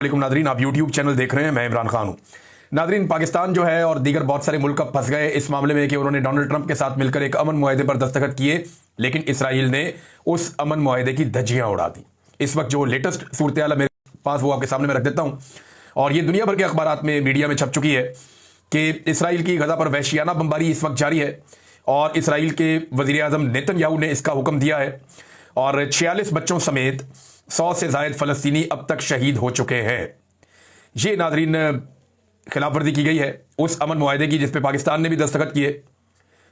वालेकुम नादरीन, आप YouTube channel देख रहे हैं। मैं इमरान खान हूं। नादरीन, पाकिस्तान जो है और दीगर बहुत सारे मुल्क अब फंस गए इस मामले में कि उन्होंने डोनाल्ड ट्रंप के साथ मिलकर एक अमन मुआहदे पर दस्तखत किए, लेकिन इसराइल ने उस अमन मुआहदे की धज्जियां उड़ा दी। इस वक्त जो लेटेस्ट सूरत हाल मेरे पास वो आपके सामने में रख देता हूं, और ये दुनिया भर के अखबार में, मीडिया में छप चुकी है कि इसराइल की गजा पर वहशियाना बमबारी इस वक्त जारी है और इसराइल के वजीर आजम नेतन्याहू ने इसका हुक्म दिया है और 46 बच्चों समेत 100 से जायद फलस्तीनी अब तक शहीद हो चुके हैं। ये नादरीन खिलाफवर्जी की गई है उस अमन मुआहदे की जिस पर पाकिस्तान ने भी दस्तखत किए,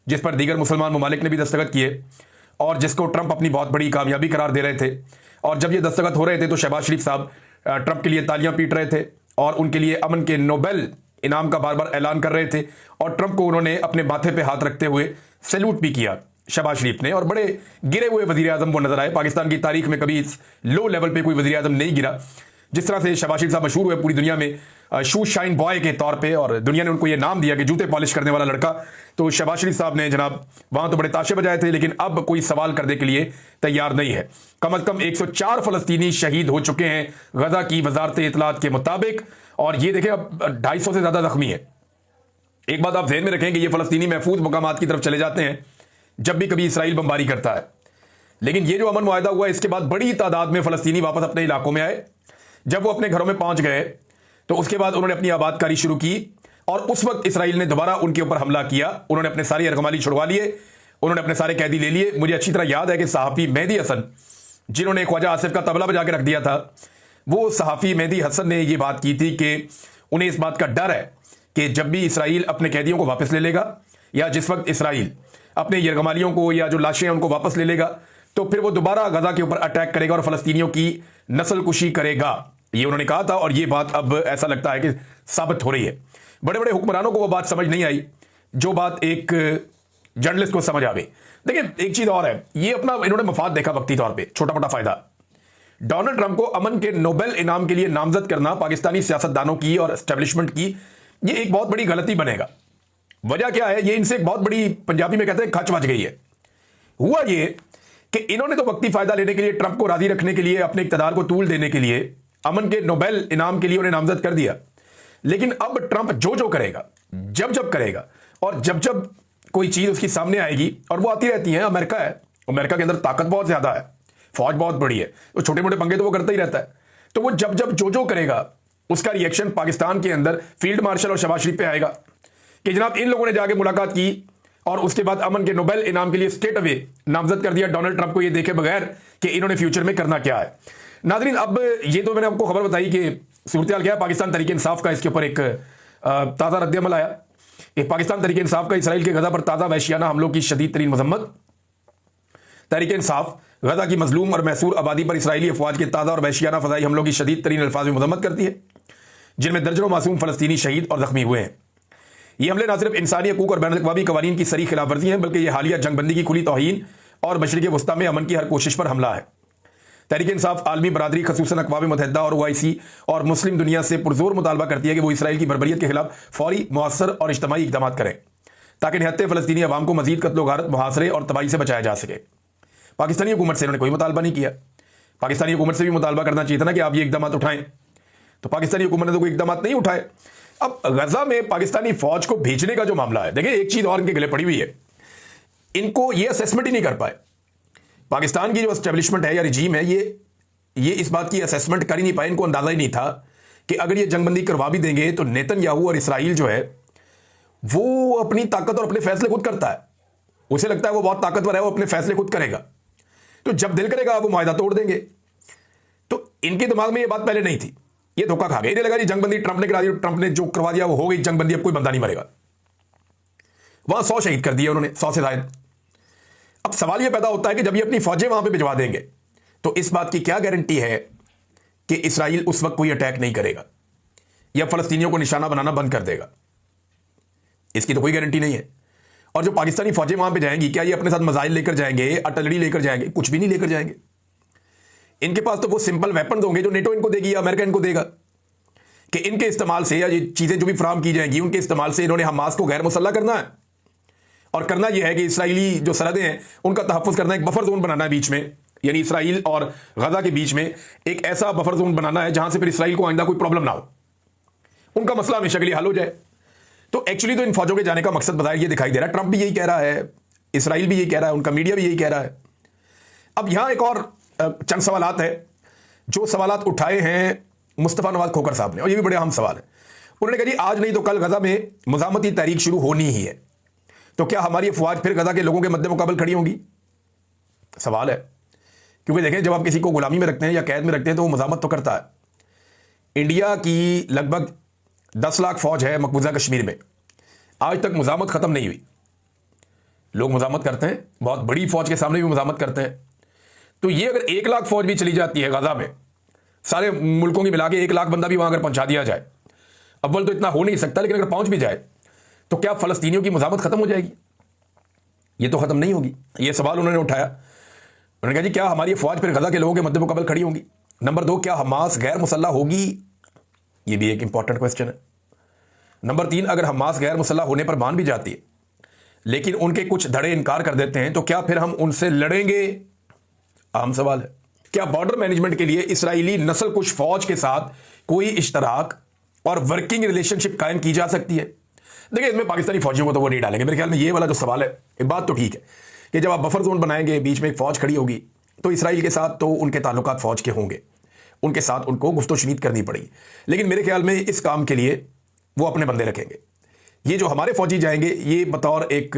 जिस पर दीगर मुसलमान ममालिक ने भी दस्तखत किए और जिसको ट्रंप अपनी बहुत बड़ी कामयाबी करार दे रहे थे। और जब ये दस्तखत हो रहे थे तो शहबाज शरीफ साहब ट्रंप के लिए तालियां पीट रहे थे और उनके लिए अमन के नोबेल इनाम का बार बार ऐलान कर रहे थे और ट्रंप को उन्होंने अपने माथे पे हाथ रखते हुए सैल्यूट भी किया शहबाज शरीफ ने। और बड़े गिरे हुए वजीर आजम वो नजर आए। पाकिस्तान की तारीख में कभी इस लो लेवल पे कोई वजीर आजम नहीं गिरा जिस तरह से शहबाज शरीफ साहब मशहूर हुए पूरी दुनिया में शू शाइन बॉय के तौर पे, और दुनिया ने उनको ये नाम दिया कि जूते पॉलिश करने वाला लड़का। तो शहबाज शरीफ साहब ने जनाब वहां तो बड़े ताशे बजाए थे, लेकिन अब कोई सवाल करने के लिए तैयार नहीं है। कम से कम 104 फलस्तीनी शहीद हो चुके हैं गजा की वजारत इतलात के मुताबिक, और ये देखें अब 250 से ज्यादा जख्मी है। एक बात आप ध्यान में रखें कि ये फलस्तीनी महफूज मुकामात की तरफ चले जाते हैं जब भी कभी इसराइल बमबारी करता है, लेकिन ये जो अमन मुआहदा हुआ इसके बाद बड़ी तादाद में फलस्तीनी वापस अपने इलाकों में आए। जब वो अपने घरों में पहुंच गए तो उसके बाद उन्होंने अपनी आबादकारी शुरू की और उस वक्त इसराइल ने दोबारा उनके ऊपर हमला किया। उन्होंने अपने सारे यरगमाली छुड़वा लिए, उन्होंने अपने सारे कैदी ले लिए। मुझे अच्छी तरह याद है कि सहाफ़ी मेहदी हसन, जिन्होंने ख्वाजा आसिफ का तबला बजा के रख दिया था, वो सहाफ़ी मेहदी हसन ने ये बात की थी कि उन्हें इस बात का डर है कि जब भी इसराइल अपने कैदियों को वापस ले लेगा या जिस वक्त इसराइल अपने यरगमालियों को या जो लाशें हैं उनको वापस ले लेगा तो फिर वो दोबारा गजा के ऊपर अटैक करेगा और फलस्तीनियों की नस्ल कुशी करेगा। ये उन्होंने कहा था और ये बात अब ऐसा लगता है कि साबित हो रही है। बड़े बड़े हुक्मरानों को वो बात समझ नहीं आई जो बात एक जर्नलिस्ट को समझ आ गई। देखिए एक चीज और है, ये अपना इन्होंने मफाद देखा वक्ती तौर पे, छोटा मोटा फायदा। डोनाल्ड ट्रंप को अमन के नोबेल इनाम के लिए नामजद करना पाकिस्तानी सियासतदानों की और एस्टेब्लिशमेंट की ये एक बहुत बड़ी गलती बनेगा। वजह क्या है, ये इनसे एक बहुत बड़ी, पंजाबी में कहते हैं, खच बच गई है। हुआ ये कि इन्होंने तो वक्ती फायदा लेने के लिए, ट्रंप को राजी रखने के लिए, अपने इक़्तिदार को तूल देने के लिए अमन के नोबेल इनाम के लिए उन्हें नामजद कर दिया। लेकिन अब ट्रंप जो जो करेगा, जब जब करेगा और जब जब कोई चीज उसके सामने आएगी, और वो आती रहती है, अमेरिका है, अमेरिका के अंदर ताकत बहुत ज्यादा है, फौज बहुत बड़ी है, तो छोटे मोटे पंगे तो वो करता ही रहता है। तो वो जब जब जो जो करेगा उसका रिएक्शन पाकिस्तान के अंदर फील्ड मार्शल और शहबाज शरीफ पे आएगा कि जनाब इन लोगों ने जाके मुलाकात की और उसके बाद अमन के नोबेल इनाम के लिए स्ट्रेट अवे नामजद कर दिया डोनाल्ड ट्रंप को, ये देखे बगैर कि इन्होंने फ्यूचर में करना क्या है। नादरीन, अब ये तो मैंने आपको खबर बताई कि सूरत हाल क्या है। पाकिस्तान तहरीक इंसाफ का इसके ऊपर एक ताज़ा रद्दअमल आया। एक पाकिस्तान तहरीक इंसाफ का इसराइल के गजा पर ताज़ा वहशियाना हमलों की शदीद तरीन मजम्मत। तहरीक इंसाफ गजा की मजलूम और महसूर आबादी पर इसराइली अफवाज के ताज़ा और वहशियाना फजाई हमलों की शदीद तरीन अल्फाज में मजम्मत करती है, जिनमें दर्जनों मासूम फलस्तीनी शहीद और जख्मी हुए हैं। ये हमले न सिर्फ इंसानी हकूक और बैनुल-अक़वामी कवानीन की सरी खिलाफवर्जी हैं, बल्कि यह हालिया जंगबंदी की खुली तौहीन और मशरिक़ वस्ता में अमन की हर कोशिश पर हमला है। तहरीक इंसाफ आलमी बरादरी, खसूसन अक़वाम मुत्तहिदा और OIC और मुस्लिम दुनिया से पुरजोर मुतालबा करती है कि वो इसराइल की बर्बरियत के खिलाफ फौरी, मौसर और इज्तमाई इक़दाम करें ताकि निहत्ते फ़लस्तीनी अवाम को मजीद कत्ल गारत, मुहासरे और तबाही से बचाया जा सके। पाकिस्तानी हुकूमत से इन्होंने कोई मुतालबा नहीं किया। पाकिस्तानी हुकूमत से भी मुतालबा करना चाहिए था ना कि आप ये इक़दाम उठाएं, तो पाकिस्तानी हुकूमत ने तो कोई इक़दाम नहीं उठाए। अब गजा में पाकिस्तानी फौज को भेजने का जो मामला है, देखिए एक चीज और इनके गले पड़ी हुई है, इनको ये असेसमेंट ही नहीं कर पाए। पाकिस्तान की जो एस्टेब्लिशमेंट है या रिजीम है, ये इस बात की असेसमेंट कर ही नहीं पाए। इनको अंदाजा ही नहीं था कि अगर ये जंगबंदी करवा भी देंगे तो नेतन्याहू और इसराइल जो है वो अपनी ताकत और अपने फैसले खुद करता है। उसे लगता है वो बहुत ताकतवर है, वो अपने फैसले खुद करेगा, तो जब दिल करेगा वो मुआहदा तोड़ देंगे। तो इनके दिमाग में ये बात पहले नहीं थी, ये धोखा खा गए। इन्हें लगा जी जंगबंदी ट्रंप ने करा दी, ट्रंप ने जो करवा दिया वो हो गई जंगबंदी, अब कोई बंदा नहीं मरेगा। वहां 100 शहीद कर दिए उन्होंने, 100 से ज्यादा। अब सवाल यह पैदा होता है कि जब ये अपनी फौजें वहां पे भिजवा देंगे तो इस बात की क्या गारंटी है कि इसराइल उस वक्त कोई अटैक नहीं करेगा या फलस्तीनियों को निशाना बनाना बंद कर देगा? इसकी तो कोई गारंटी नहीं है। और जो पाकिस्तानी फौजें वहां पे जाएंगी, क्या ये अपने साथ मिसाइल लेकर जाएंगे, आर्टिलरी लेकर जाएंगे? कुछ भी नहीं लेकर जाएंगे। इनके पास तो वो सिंपल वेपन होंगे जो नेटो इनको देगी या अमेरिका इनको देगा, कि इनके इस्तेमाल से या ये चीजें जो भी फराहम की जाएंगी उनके इस्तेमाल से इन्होंने हमास को गैर मुसल्लह करना है। और करना यह है कि इसराइली जो सरहदें हैं उनका तहफ़्फ़ुज़ करना, एक बफर जोन बनाना है बीच में, यानी इसराइल और गजा के बीच में एक ऐसा बफर जोन बनाना है जहां से फिर इसराइल को आइंदा कोई प्रॉब्लम ना हो, उनका मसला हमेशा के लिए हल हो जाए। तो एक्चुअली तो इन फौजों के जाने का मकसद बताया ये दिखाई दे रहा है, ट्रंप भी यही कह रहा है, इसराइल भी यही कह रहा है, उनका मीडिया भी यही कह रहा है। अब यहां एक और चंद सवालात है जो सवालात उठाए हैं मुस्तफा नवाज खोखर साहब ने, और ये भी बड़े अहम सवाल है। उन्होंने कहा जी आज नहीं तो कल गजा में मुजामती तहरीक शुरू होनी ही है, तो क्या हमारी अफवाज फिर गजा के लोगों के मद्दे मुकाबल खड़ी होंगी? सवाल है, क्योंकि देखें जब आप किसी को गुलामी में रखते हैं या कैद में रखते हैं तो वो मुजामत तो करता है। इंडिया की लगभग 10 लाख फौज है मकबूजा कश्मीर में, आज तक मुजामत खत्म नहीं हुई। लोग मुजामत करते हैं, बहुत बड़ी फौज के सामने भी मुजामत करते हैं। तो ये अगर 1 लाख फौज भी चली जाती है गजा में, सारे मुल्कों की मिला के 1 लाख बंदा भी वहां अगर पहुंचा दिया जाए, अव्वल तो इतना हो नहीं सकता, लेकिन अगर पहुंच भी जाए तो क्या फलस्तीनियों की मुजामत खत्म हो जाएगी? ये तो खत्म नहीं होगी। ये सवाल उन्होंने उठाया। उन्होंने कहा जी क्या हमारी फौज फिर गजा के लोगों के मद्दे मुकाबल खड़ी होंगी? नंबर 2, क्या हमास गैर मुसल्लह होगी? ये भी एक इंपॉर्टेंट क्वेश्चन है। नंबर 3, अगर हमास गैर मुसल्लह होने पर मान भी जाती है लेकिन उनके कुछ धड़े इनकार कर देते हैं, तो क्या फिर हम उनसे लड़ेंगे? आम सवाल है। क्या बॉर्डर मैनेजमेंट के लिए इसराइली नस्ल कुछ फौज के साथ कोई इश्तराक और वर्किंग रिलेशनशिप कायम की जा सकती है? देखिए इसमें पाकिस्तानी फौजियों को तो वो नहीं डालेंगे मेरे ख्याल में। ये वाला जो सवाल है, एक बात तो ठीक है कि जब आप बफर जोन बनाएंगे, बीच में एक फौज खड़ी होगी, तो इसराइल के साथ तो उनके ताल्लुकात फौज के होंगे, उनके साथ उनको गुफ्तशनीद करनी पड़ेगी। लेकिन मेरे ख्याल में इस काम के लिए वो अपने बंदे रखेंगे। ये जो हमारे फौजी जाएंगे ये बतौर एक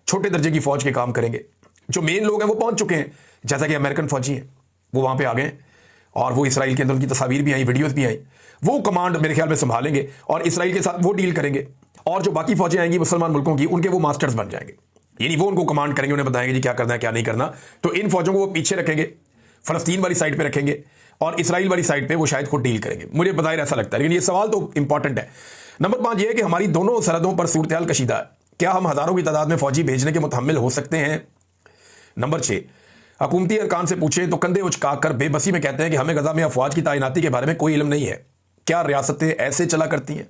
छोटे दर्जे की फौज के काम करेंगे। जो मेन लोग हैं वो पहुंच चुके हैं, जैसा कि अमेरिकन फौजी हैं वो वहां पे आ गए और वो इसराइल के अंदर उनकी तस्वीर भी आई, वीडियोस भी आई। वो कमांड मेरे ख्याल में संभालेंगे और इसराइल के साथ वो डील करेंगे। और जो बाकी फौजें आएंगी मुसलमान मुल्कों की, उनके वो मास्टर्स बन जाएंगे, यानी वो उनको कमांड करेंगे, उन्हें बताएंगे जी क्या करना है क्या नहीं करना। तो इन फौजों को वो पीछे रखेंगे, फलस्तीन वाली साइड पे रखेंगे और इसराइल वाली साइड पे वो शायद खुद डील करेंगे। मुझे बताया ऐसा लगता है, लेकिन ये सवाल तो इंपॉर्टेंट है। नंबर 5 ये है कि हमारी दोनों सरहदों पर सूरत-ए-हाल कशीदा है, क्या हम हजारों की तादाद में फौजी भेजने के मुतहम्मिल हो सकते हैं? नंबर 6, हुकूमती अरकान से पूछे तो कंधे उचकाकर बेबसी में कहते हैं कि हमें गजा में अफवाज की तैनाती के बारे में कोई इल्म नहीं है। क्या रियासतें ऐसे चला करती हैं?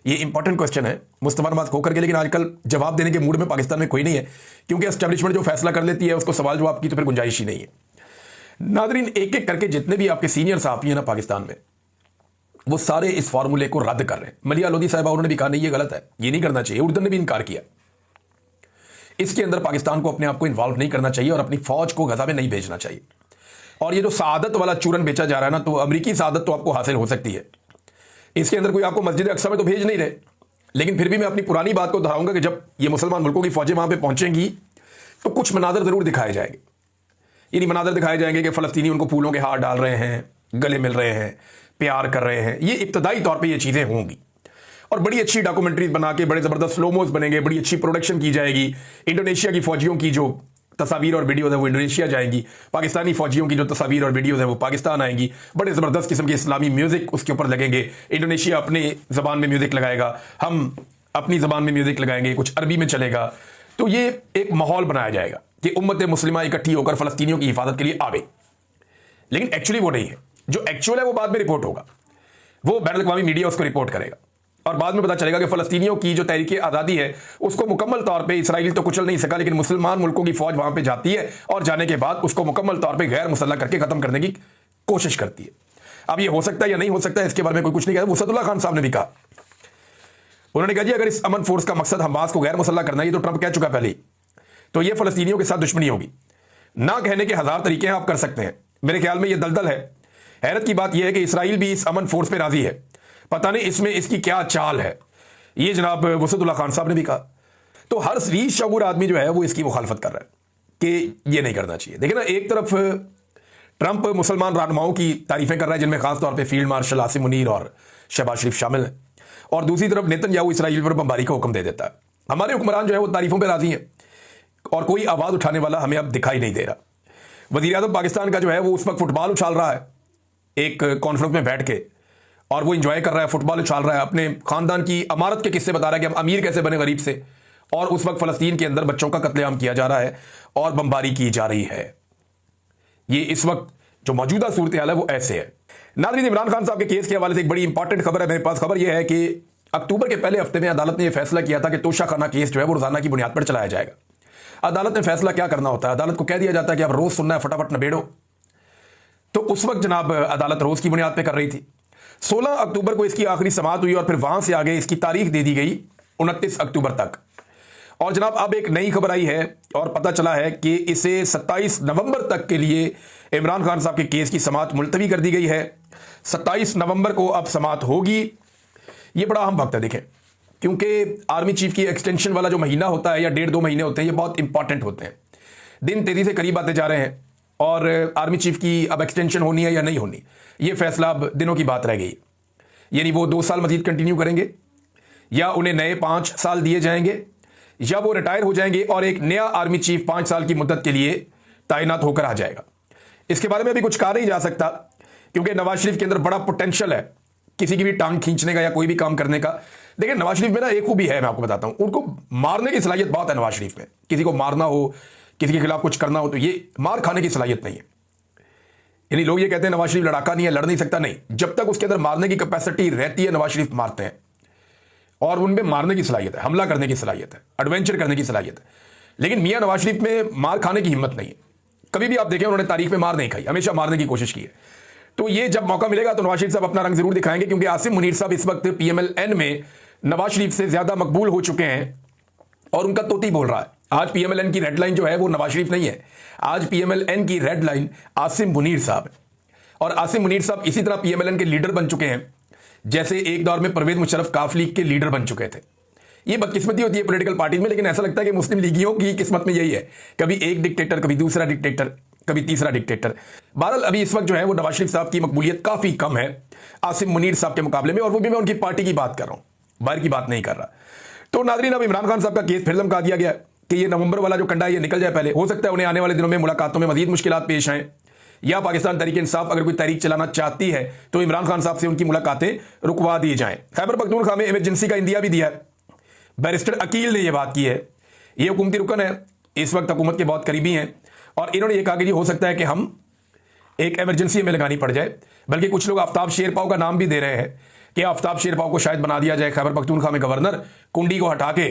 ये इंपॉर्टेंट क्वेश्चन है मुस्तफा नवाज खोखर के, लेकिन आजकल जवाब देने के मूड में पाकिस्तान में कोई नहीं है, क्योंकि एस्टेब्लिशमेंट जो फैसला कर लेती है उसको सवाल जवाब की तो फिर गुंजाइश ही नहीं है। नादरीन, एक एक करके जितने भी आपके सीनियर सहाफ़ी हैं ना पाकिस्तान में, वो सारे इस फार्मूले को रद्द कर रहे हैं। मलिया लोधी साहिबा उन्होंने भी कहा नहीं ये गलत है, ये नहीं करना चाहिए। उर्दन ने भी इनकार किया। इसके अंदर पाकिस्तान को अपने आप को इन्वॉल्व नहीं करना चाहिए और अपनी फौज को गजा में नहीं भेजना चाहिए। और ये जो सआदत वाला चूरन बेचा जा रहा है ना, तो अमरीकी सआदत तो आपको हासिल हो सकती है, इसके अंदर कोई आपको मस्जिद अक्सा में तो भेज नहीं रहे। लेकिन फिर भी मैं अपनी पुरानी बात को दोहराऊंगा कि जब ये मुसलमान मुल्कों की फौजें वहां पे पहुंचेंगी तो कुछ मनाजर जरूर दिखाए जाएंगे। यानी मनाजर दिखाए जाएंगे कि फलस्तीनी उनको फूलों के हार डाल रहे हैं, गले मिल रहे हैं, प्यार कर रहे हैं। ये इब्तदाई तौर पर ये चीजें होंगी और बड़ी अच्छी डॉक्यूमेंट्रीज बना के बड़े जबरदस्त स्लोमोस बनेंगे, बड़ी अच्छी प्रोडक्शन की जाएगी। इंडोनेशिया की फौजियों की जो तस्वीर और वीडियोज है वो इंडोनेशिया जाएंगी, पाकिस्तानी फौजियों की जो तस्वीर और वीडियोज है वो पाकिस्तान आएंगी। बड़े ज़बरदस्त किस्म के इस्लामी म्यूज़िक उसके ऊपर लगेंगे। इंडोनेशिया अपनी ज़बान में म्यूज़िक लगाएगा, हम अपनी ज़बान में म्यूज़िक लगाएंगे, कुछ अरबी में चलेगा। तो ये एक माहौल बनाया जाएगा कि उम्मत मुस्लिमा इकट्ठी होकर फ़लस्तीनियों की हिफाजत के लिए आ गई। लेकिन एक्चुअली वो नहीं है। जो एक्चुअल है वो बाद में रिपोर्ट होगा, वो बैनुल अक़वामी मीडिया उसको रिपोर्ट करेगा और बाद में पता चलेगा कि फ़लस्तीनियों की जो तहरीक आज़ादी है उसको मुकम्मल तौर पे इसराइल तो कुचल नहीं सका, लेकिन मुसलमान मुल्कों की फौज वहां पे जाती है और जाने के बाद उसको मुकम्मल तौर पे गैर मुसल्लह करके ख़त्म करने की कोशिश करती है। अब ये हो सकता है या नहीं हो सकता है, इसके बारे में कोई कुछ नहीं कहा। वसतुल्लाह खान साहब ने भी कहा, उन्होंने कहा जी अगर इस अमन फोर्स का मकसद हमास को गैर मुसल्लह करना है, तो ट्रंप कह चुका पहले ही, तो ये फ़लस्तीनियों के साथ दुश्मनी होगी। ना कहने के हज़ार तरीके हैं, आप कर सकते हैं। मेरे ख्याल में ये दलदल है। हैरत की बात यह है कि इसराइल भी इस अमन फोर्स पर राजी है, पता नहीं इसमें इसकी क्या चाल है। ये जनाब वसतुल्लाह खान साहब ने भी कहा। तो हर रीश शऊर आदमी जो है वो इसकी मुखालफत कर रहा है कि ये नहीं करना चाहिए। देखिए ना, एक तरफ ट्रंप मुसलमान रहनुमाओं की तारीफें कर रहा है, जिनमें खासतौर पे फील्ड मार्शल आसिम मुनीर और शहबाज शरीफ शामिल हैं, और दूसरी तरफ नेतन्याहू इसराइल पर बमबारी का हुक्म दे देता है। हमारे हुक्मरान जो है वो तारीफों पर राजी हैं और कोई आवाज़ उठाने वाला हमें अब दिखाई नहीं दे रहा। वज़ीर आज़म पाकिस्तान का जो है वो उस वक्त फुटबॉल उछाल रहा है एक कॉन्फ्रेंस में बैठ के, और वो इंजॉय कर रहा है, फुटबॉल उछाल रहा है, अपने खानदान की अमारत के किस्से बता रहा है कि हम अमीर कैसे बने गरीब से। और उस वक्त फ़लस्तीन के अंदर बच्चों का कत्लेआम किया जा रहा है और बमबारी की जा रही है। ये इस वक्त जो मौजूदा सूरत हाल है वो ऐसे है। नाज़रीन, इमरान खान साहब के केस के हवाले से एक बड़ी इंपॉर्टेंट खबर है मेरे पास। खबर यह है कि अक्टूबर के पहले हफ्ते में अदालत ने यह फैसला किया था कि तोशा खाना केस जो है वो रोजाना की बुनियाद पर चलाया जाएगा। अदालत में फैसला क्या करना होता है, अदालत को कह दिया जाता है कि अब रोज सुनना है, फटाफट निबेड़ो। तो उस वक्त जनाब अदालत रोज की बुनियाद पर कर रही थी। 16 अक्टूबर को इसकी आखिरी समाअत हुई और फिर वहां से आगे इसकी तारीख दे दी गई 29 अक्टूबर तक। और जनाब अब एक नई खबर आई है और पता चला है कि इसे 27 नवंबर तक के लिए इमरान खान साहब के केस की समाअत मुलतवी कर दी गई है। 27 नवंबर को अब समाअत होगी। ये बड़ा अहम वक्त है देखें, क्योंकि आर्मी चीफ की एक्सटेंशन वाला जो महीना होता है या 1.5-2 महीने होते हैं, ये बहुत इंपॉर्टेंट होते हैं। दिन तेजी से करीब आते जा रहे हैं और आर्मी चीफ की अब एक्सटेंशन होनी है या नहीं होनी, ये फैसला अब दिनों की बात रह गई। यानी वो 2 साल मजीद कंटिन्यू करेंगे या उन्हें नए 5 साल दिए जाएंगे या वो रिटायर हो जाएंगे और एक नया आर्मी चीफ 5 साल की मुद्दत के लिए तैनात होकर आ जाएगा। इसके बारे में अभी कुछ कहा नहीं जा सकता, क्योंकि नवाज शरीफ के अंदर बड़ा पोटेंशियल है किसी की भी टांग खींचने का या कोई भी काम करने का। देखिए नवाज शरीफ में ना एक खूबी है, मैं आपको बताता हूं, उनको मारने की सलाहियत बहुत है नवाज शरीफ में। किसी को मारना हो, किसी के खिलाफ कुछ करना हो, तो ये मार खाने की सलाहियत नहीं है। यानी लोग ये कहते हैं नवाज शरीफ लड़ाका नहीं है, लड़ नहीं सकता, नहीं, जब तक उसके अंदर मारने की कैपेसिटी रहती है नवाज शरीफ मारते हैं और उनमें मारने की सलाहियत है, हमला करने की सलाहियत है, एडवेंचर करने की सलाहियत है। लेकिन मियां नवाज शरीफ में मार खाने की हिम्मत नहीं है। कभी भी आप देखें उन्होंने तारीख में मार नहीं खाई, हमेशा मारने की कोशिश की है। तो ये जब मौका मिलेगा तो नवाज शरीफ साहब अपना रंग जरूर दिखाएंगे, क्योंकि आसिम मुनीर साहब इस वक्त PMLN में नवाज शरीफ से ज्यादा मकबूल हो चुके हैं और उनका तोती बोल रहा है। आज PMLN की रेड लाइन जो है वो नवाज शरीफ नहीं है, आज PMLN की रेड लाइन आसिम मुनीर साहब है। और आसिम मुनीर साहब इसी तरह PMLN के लीडर बन चुके हैं जैसे एक दौर में परवेज मुशर्रफ काफ लीग के लीडर बन चुके थे। ये बदकिस्मती होती है पॉलिटिकल पार्टी में, लेकिन ऐसा लगता है कि मुस्लिम लीगियों की किस्मत में यही है, कभी एक डिक्टेटर, कभी दूसरा डिक्टेटर, कभी तीसरा डिक्टेटर। बहरहाल अभी इस वक्त जो है वो नवाज शरीफ साहब की मकबूलियत काफी कम है आसिम मुनीर साहब के मुकाबले में, और वो भी मैं उनकी पार्टी की बात कर रहा हूं, बाहर की बात नहीं कर रहा। तो नाज़रीन अब इमरान खान साहब का केस फिर लमका दिया गया कि ये नवंबर वाला जो कंडा है ये निकल जाए पहले। हो सकता है उन्हें आने वाले दिनों में मुलाकातों में मजीद मुश्किलात पेश आए, या पाकिस्तान तहरीक इंसाफ अगर कोई तहरीक चलाना चाहती है तो इमरान खान साहब से उनकी मुलाकातें रुकवा दी जाएं। खैबर पख्तूनख्वा में इमरजेंसी का इंदिया भी दिया है। बैरिस्टर अकील ने यह बात की है, ये हुकूमती रुकन है, इस वक्त हुकूमत के बहुत करीबी हैं, और इन्होंने यह कहा कि हो सकता है कि हम एक इमरजेंसी में लगानी पड़ जाए। बल्कि कुछ लोग आफ्ताब शेरपाव का नाम भी दे रहे हैं कि आफ्ताब शेरपाव को शायद बना दिया जाए खैबर पख्तूनख्वा में गवर्नर, कुंडी को हटा के,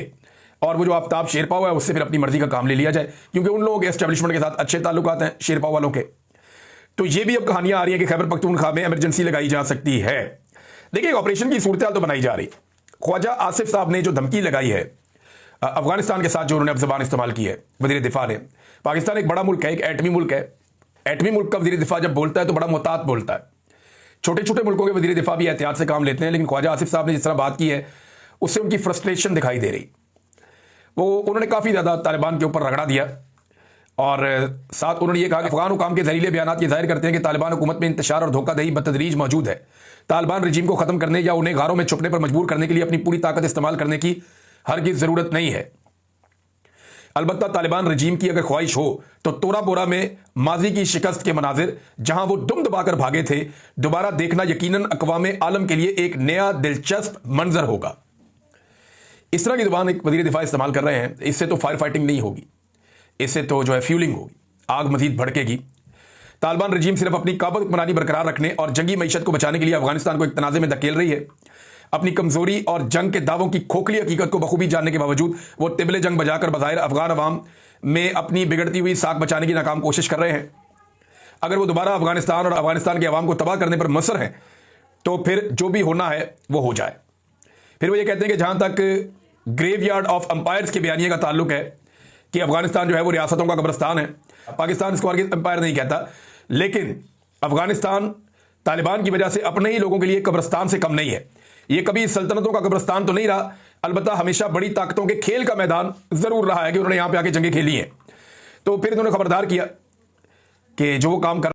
और वो जो आफ्ताब शेरपाव है उससे फिर अपनी मर्जी का काम ले लिया जाए, क्योंकि उन लोगों के एस्टेब्लिशमेंट के साथ अच्छे ताल्लुकात हैं शेरपाव वालों के। तो ये भी अब कहानियां आ रही है कि खैबर पख्तूनख्वा में इमरजेंसी लगाई जा सकती है। देखिए ऑपरेशन की सूरत तो बनाई जा रही। ख्वाजा आसिफ साहब ने जो धमकी लगाई है अफगानिस्तान के साथ, जो उन्होंने अब जबान इस्तेमाल की है वजीर दिफा ने, पाकिस्तान एक बड़ा मुल्क है, एक एटमी मुल्क है, एटमी मुल्क का वजीर दिफा जब बोलता है तो बड़ा मुहतात बोलता है। छोटे छोटे मुल्कों के वजीर दिफा भी एहतियात से काम लेते हैं, लेकिन ख्वाजा आसिफ साहब ने जिस तरह बात की है उससे उनकी फ्रस्ट्रेशन दिखाई दे रही। वो उन्होंने काफ़ी ज़्यादा तालिबान के ऊपर रगड़ा दिया, और साथ उन्होंने ये कहा कि अफगान हुकाम के जहरीले बयान ये जाहिर करते हैं कि तालिबान हुकूमत में इंतशार और धोखाधड़ी बतदरीज मौजूद है। तालिबान रजीम को ख़त्म करने या उन्हें घरों में छुपने पर मजबूर करने के लिए अपनी पूरी ताकत इस्तेमाल करने की हरगिज़ ज़रूरत नहीं है। अलबत्ता तालिबान रजीम की अगर ख्वाहिश हो तो तोरा बोरा में माजी की शिकस्त के मनाजिर जहां वो दुम दबाकर भागे थे, दोबारा देखना यकीनन अक़वाम आलम के लिए एक नया दिलचस्प मंजर होगा। इस तरह की जुबान एक वज़ीर दिफा इस्तेमाल कर रहे हैं। इससे तो फायर फाइटिंग नहीं होगी, इससे तो जो है फ्यूलिंग होगी, आग मजीद भड़केगी। तालिबान रजीम सिर्फ अपनी काबत हुक्मरानी बरकरार रखने और जंगी मईशत को बचाने के लिए अफगानिस्तान को एक तनाज़े में धकेल रही है। अपनी कमजोरी और जंग के दावों की खोखली हकीकत को बखूबी जानने के बावजूद वो तिबले जंग बजाकर बज़ाहिर अफगान अवाम में अपनी बिगड़ती हुई साख बचाने की नाकाम कोशिश कर रहे हैं। अगर वो दोबारा अफगानिस्तान और अफगानिस्तान के अवाम को तबाह करने पर मसर हैं तो फिर जो भी होना है वो हो जाए। फिर वो ये कहते हैं कि जहां तक ग्रेवयार्ड ऑफ अंपायर्स के बयानिए का ताल्लुक है कि अफगानिस्तान जो है वो रियासतों का कब्रिस्तान है, पाकिस्तान इसको एम्पायर नहीं कहता, लेकिन अफगानिस्तान तालिबान की वजह से अपने ही लोगों के लिए कब्रिस्तान से कम नहीं है। ये कभी सल्तनतों का कब्रिस्तान तो नहीं रहा, अलबत्ता हमेशा बड़ी ताकतों के खेल का मैदान जरूर रहा है कि उन्होंने यहां पे आके जंगें खेली हैं। तो फिर इन्होंने खबरदार किया कि जो वो काम कर